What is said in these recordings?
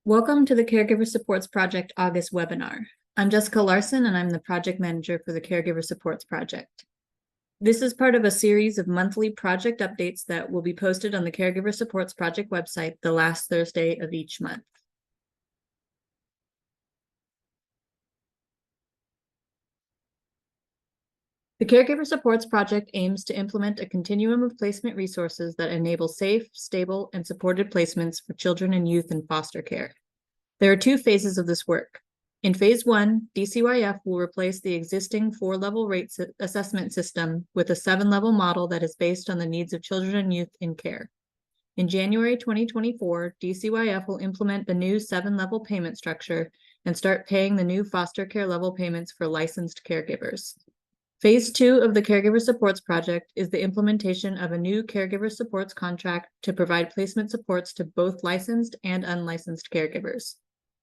Welcome to the Caregiver Supports Project August webinar. I'm Jessica Larson, and I'm the project manager for the Caregiver Supports Project. This is part of a series of monthly project updates that will be posted on the Caregiver Supports Project website the last Thursday of each month. The Caregiver Supports Project aims to implement a continuum of placement resources that enable safe, stable, and supported placements for children and youth in foster care. There are two phases of this work. In phase 1, DCYF will replace the existing 4-level rate assessment system with a 7-level model that is based on the needs of children and youth in care. In January 2024, DCYF will implement the new 7-level payment structure and start paying the new foster care level payments for licensed caregivers. Phase 2 of the Caregiver Supports Project is the implementation of a new Caregiver Supports contract to provide placement supports to both licensed and unlicensed caregivers.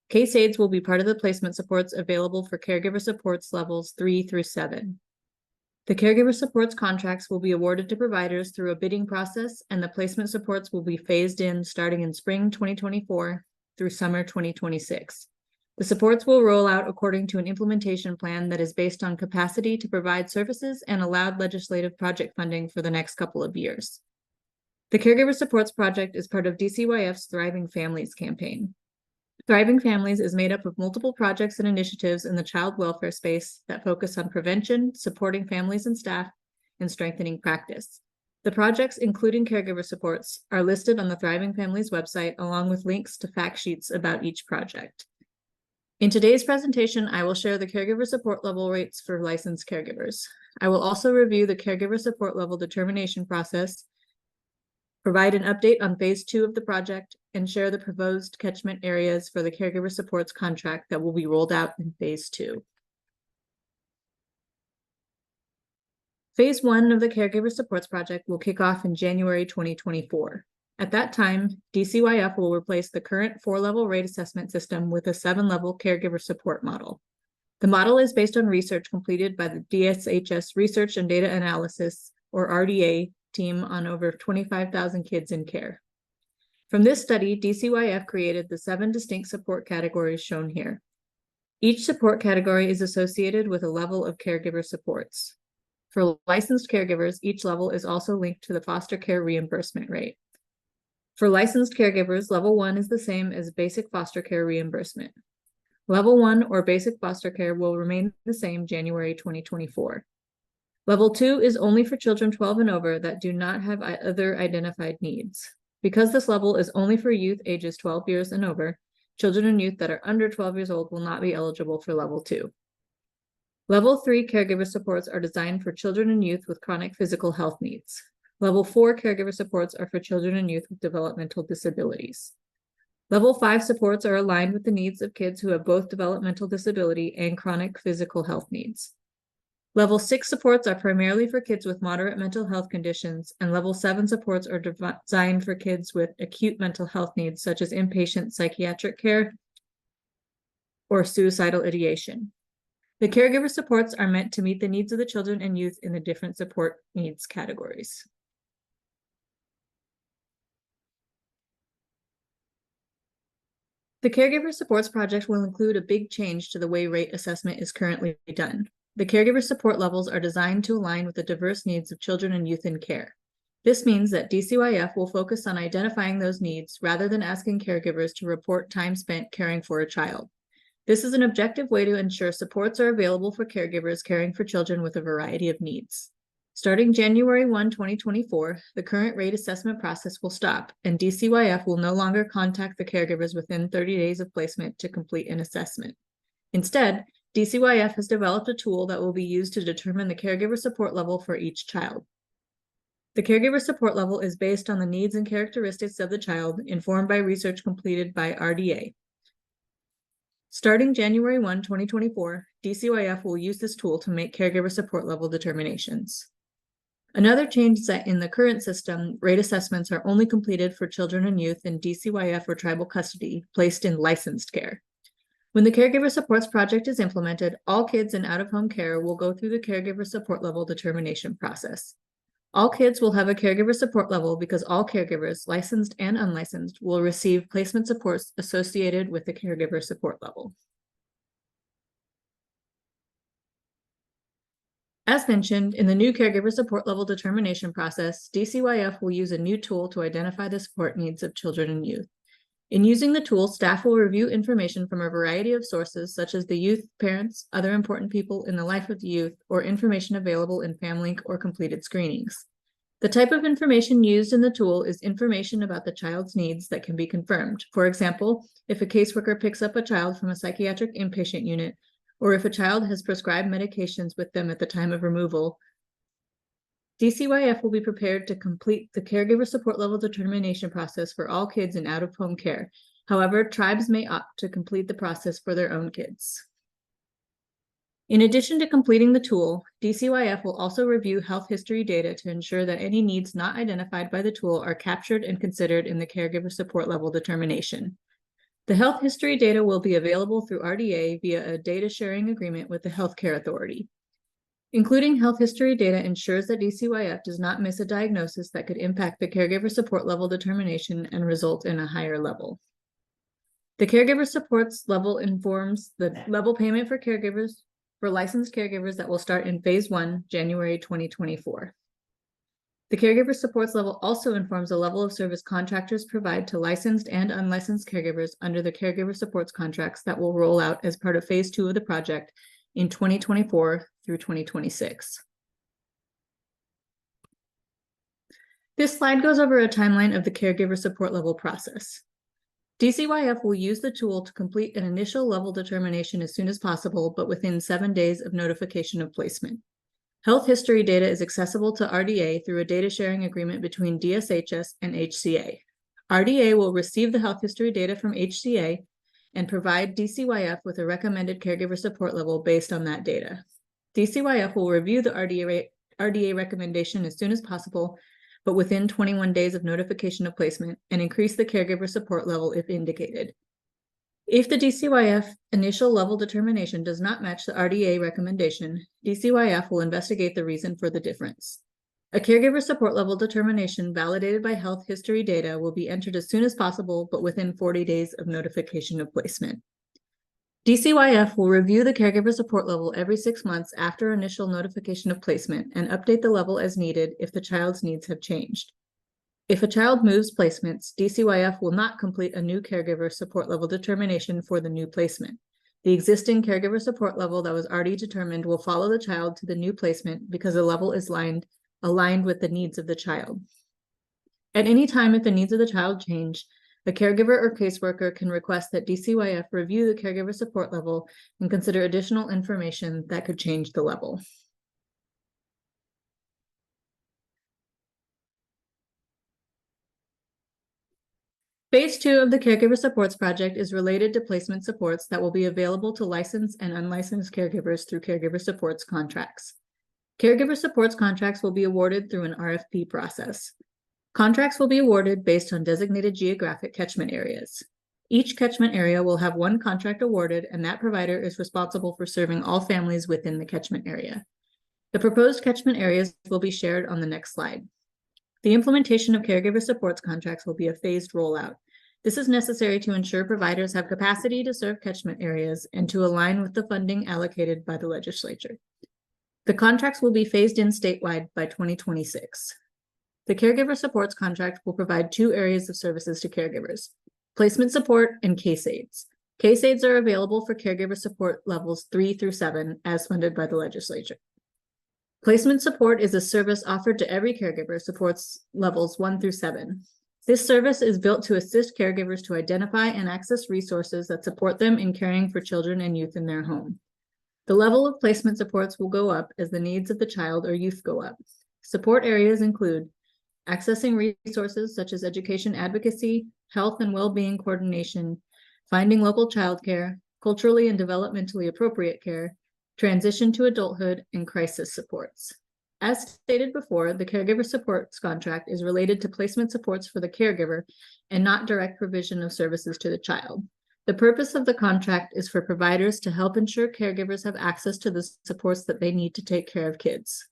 Case aids will be part of the placement supports available for Caregiver Supports levels 3 through 7. The Caregiver Supports contracts will be awarded to providers through a bidding process, and the placement supports will be phased in starting in spring 2024 through summer 2026. The supports will roll out according to an implementation plan that is based on capacity to provide services and allowed legislative project funding for the next couple of years. The Caregiver Supports Project is part of DCYF's Thriving Families campaign. Thriving Families is made up of multiple projects and initiatives in the child welfare space that focus on prevention, supporting families and staff, and strengthening practice. The projects, including caregiver supports, are listed on the Thriving Families website, along with links to fact sheets about each project. In today's presentation, I will share the caregiver support level rates for licensed caregivers. I will also review the caregiver support level determination process, provide an update on phase 2 of the project, and share the proposed catchment areas for the Caregiver Supports contract that will be rolled out in phase 2. Phase 1 of the Caregiver Supports project will kick off in January 2024. At that time, DCYF will replace the current 4-level rate assessment system with a 7-level caregiver support model. The model is based on research completed by the DSHS Research and Data Analysis, or RDA, team on over 25,000 kids in care. From this study, DCYF created the 7 distinct support categories shown here. Each support category is associated with a level of caregiver supports. For licensed caregivers, each level is also linked to the foster care reimbursement rate. For licensed caregivers, level 1 is the same as basic foster care reimbursement. Level 1 or basic foster care will remain the same January 2024. Level 2 is only for children 12 and over that do not have other identified needs. Because this level is only for youth ages 12 years and over, children and youth that are under 12 years old will not be eligible for level 2. Level 3 caregiver supports are designed for children and youth with chronic physical health needs. Level 4 caregiver supports are for children and youth with developmental disabilities. Level 5 supports are aligned with the needs of kids who have both developmental disability and chronic physical health needs. Level 6 supports are primarily for kids with moderate mental health conditions, and Level 7 supports are designed for kids with acute mental health needs, such as inpatient psychiatric care or suicidal ideation. The caregiver supports are meant to meet the needs of the children and youth in the different support needs categories. The Caregiver Supports Project will include a big change to the way rate assessment is currently done. The caregiver support levels are designed to align with the diverse needs of children and youth in care. This means that DCYF will focus on identifying those needs rather than asking caregivers to report time spent caring for a child. This is an objective way to ensure supports are available for caregivers caring for children with a variety of needs. Starting January 1, 2024, the current rate assessment process will stop, and DCYF will no longer contact the caregivers within 30 days of placement to complete an assessment. Instead, DCYF has developed a tool that will be used to determine the caregiver support level for each child. The caregiver support level is based on the needs and characteristics of the child, informed by research completed by RDA. Starting January 1, 2024, DCYF will use this tool to make caregiver support level determinations. Another change is that in the current system, rate assessments are only completed for children and youth in DCYF or tribal custody placed in licensed care. When the Caregiver Supports Project is implemented, all kids in out-of-home care will go through the caregiver support level determination process. All kids will have a caregiver support level because all caregivers, licensed and unlicensed, will receive placement supports associated with the caregiver support level. As mentioned, in the new caregiver support level determination process, DCYF will use a new tool to identify the support needs of children and youth. In using the tool, staff will review information from a variety of sources, such as the youth, parents, other important people in the life of the youth, or information available in FamLink or completed screenings. The type of information used in the tool is information about the child's needs that can be confirmed. For example, if a caseworker picks up a child from a psychiatric inpatient unit, or if a child has prescribed medications with them at the time of removal, DCYF will be prepared to complete the caregiver support level determination process for all kids in out-of-home care. However, tribes may opt to complete the process for their own kids. In addition to completing the tool, DCYF will also review health history data to ensure that any needs not identified by the tool are captured and considered in the caregiver support level determination. The health history data will be available through RDA via a data sharing agreement with the Healthcare Authority. Including health history data ensures that DCYF does not miss a diagnosis that could impact the caregiver support level determination and result in a higher level. The caregiver supports level informs the level payment for licensed caregivers that will start in phase 1, January 2024. The caregiver supports level also informs the level of service contractors provide to licensed and unlicensed caregivers under the caregiver supports contracts that will roll out as part of phase 2 of the project in 2024 through 2026. This slide goes over a timeline of the caregiver support level process. DCYF will use the tool to complete an initial level determination as soon as possible, but within 7 days of notification of placement. Health history data is accessible to RDA through a data sharing agreement between DSHS and HCA. RDA will receive the health history data from HCA and provide DCYF with a recommended caregiver support level based on that data. DCYF will review the RDA recommendation as soon as possible, but within 21 days of notification of placement, and increase the caregiver support level if indicated. If the DCYF initial level determination does not match the RDA recommendation, DCYF will investigate the reason for the difference. A caregiver support level determination validated by health history data will be entered as soon as possible, but within 40 days of notification of placement. DCYF will review the caregiver support level every 6 months after initial notification of placement and update the level as needed if the child's needs have changed. If a child moves placements, DCYF will not complete a new caregiver support level determination for the new placement. The existing caregiver support level that was already determined will follow the child to the new placement because the level is aligned with the needs of the child. At any time, if the needs of the child change, the caregiver or caseworker can request that DCYF review the caregiver support level and consider additional information that could change the level. Phase 2 of the Caregiver Supports Project is related to placement supports that will be available to licensed and unlicensed caregivers through Caregiver Supports contracts. Caregiver Supports contracts will be awarded through an RFP process. Contracts will be awarded based on designated geographic catchment areas. Each catchment area will have one contract awarded, and that provider is responsible for serving all families within the catchment area. The proposed catchment areas will be shared on the next slide. The implementation of caregiver supports contracts will be a phased rollout. This is necessary to ensure providers have capacity to serve catchment areas and to align with the funding allocated by the legislature. The contracts will be phased in statewide by 2026. The caregiver supports contract will provide 2 areas of services to caregivers: placement support and case aids. Case aids are available for caregiver support levels 3 through 7 as funded by the legislature. Placement support is a service offered to every caregiver, supports levels 1 through 7. This service is built to assist caregivers to identify and access resources that support them in caring for children and youth in their home. The level of placement supports will go up as the needs of the child or youth go up. Support areas include accessing resources such as education advocacy, health and well-being coordination, finding local childcare, culturally and developmentally appropriate care, transition to adulthood, and crisis supports. As stated before, the caregiver supports contract is related to placement supports for the caregiver and not direct provision of services to the child. The purpose of the contract is for providers to help ensure caregivers have access to the supports that they need to take care of kids.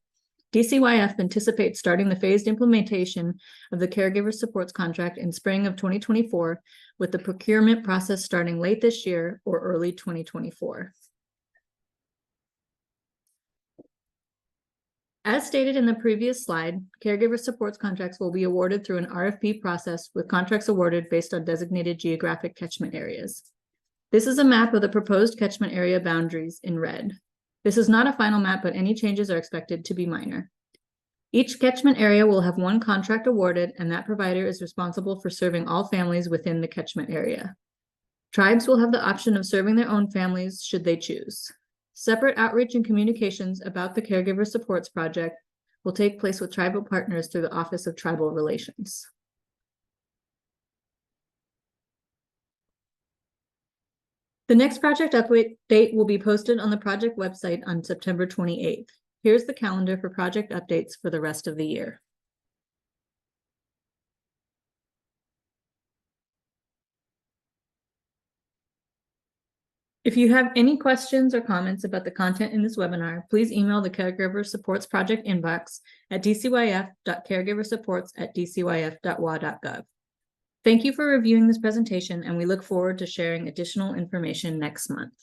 DCYF anticipates starting the phased implementation of the Caregiver Supports Contract in spring of 2024, with the procurement process starting late this year or early 2024. As stated in the previous slide, Caregiver Supports contracts will be awarded through an RFP process, with contracts awarded based on designated geographic catchment areas. This is a map of the proposed catchment area boundaries in red. This is not a final map, but any changes are expected to be minor. Each catchment area will have one contract awarded, and that provider is responsible for serving all families within the catchment area. Tribes will have the option of serving their own families should they choose. Separate outreach and communications about the Caregiver Supports Project will take place with tribal partners through the Office of Tribal Relations. The next project update will be posted on the project website on September 28th. Here's the calendar for project updates for the rest of the year. If you have any questions or comments about the content in this webinar, please email the Caregiver Supports Project inbox at dcyf.caregiversupports@dcyf.wa.gov. Thank you for reviewing this presentation, and we look forward to sharing additional information next month.